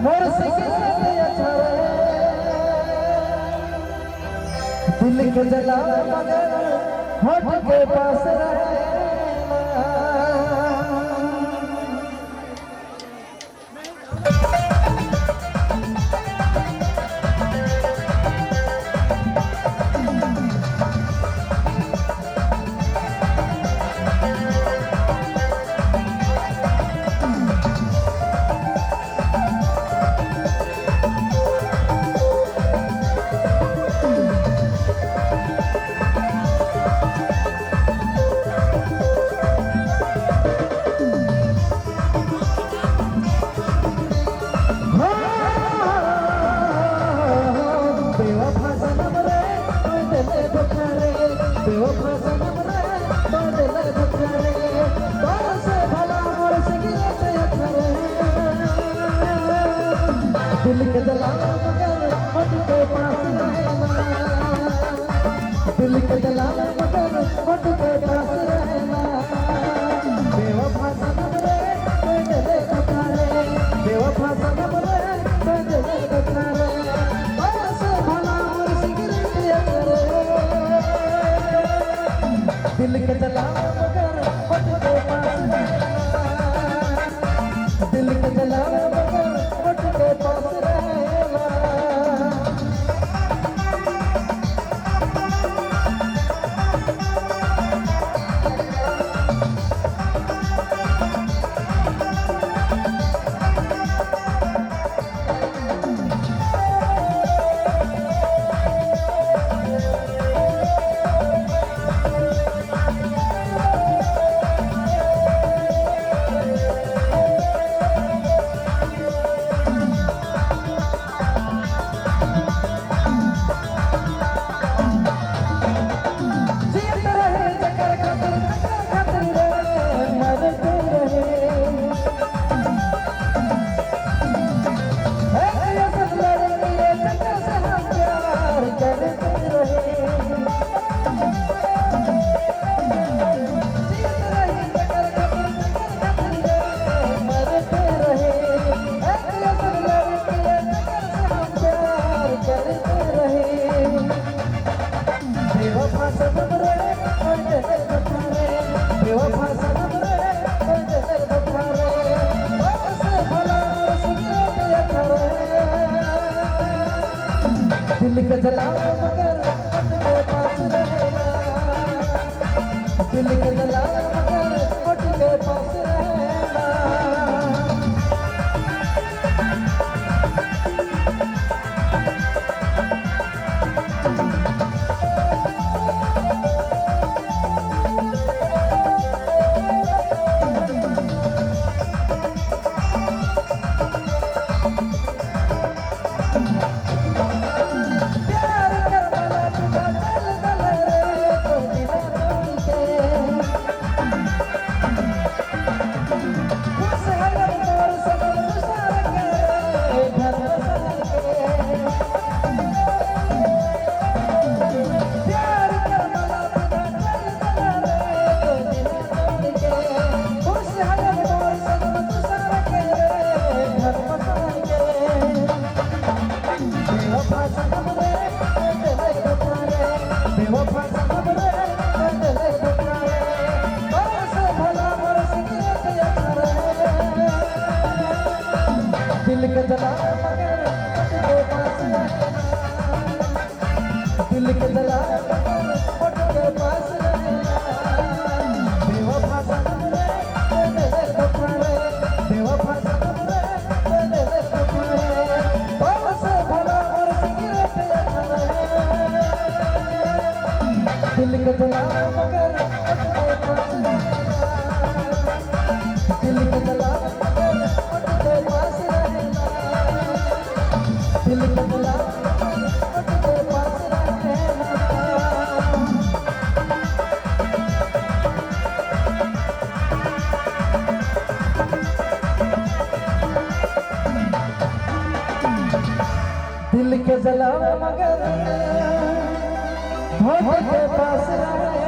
मोर सिकरत अच्छा दिल के जला मगर होठ के पास रहे दिल के जला मगर होठ के पास रहना दिल के जला मगर होठ के पास रहना बेवफा सनम रे कोई दिल धोखा रे बेवफा सनम रे कोई दिल धोखा रे पास भला और सिगरेट करे दिल के जला मगर होठ के पास रहना दिल के जला मगर होठ के पास दिल के जला मगर होठ के पास रहना दिल के जला मगर होठ के पास रहना दिल के जला मगर होठ के पास रहना दिल के जला मगर होठ के पास रहना बेवफा सनम रे कोई दिल धोखा रे बेवफा सनम रे कोई दिल धोखा रे पास भला और सिगरेट अच्छा रे दिल के जला मगर होठ के पास रहना दिल के जला मगर होठ के पास रहना दिल के जला होठ के पास रहना दिल के जला मगर होठ के पास रहना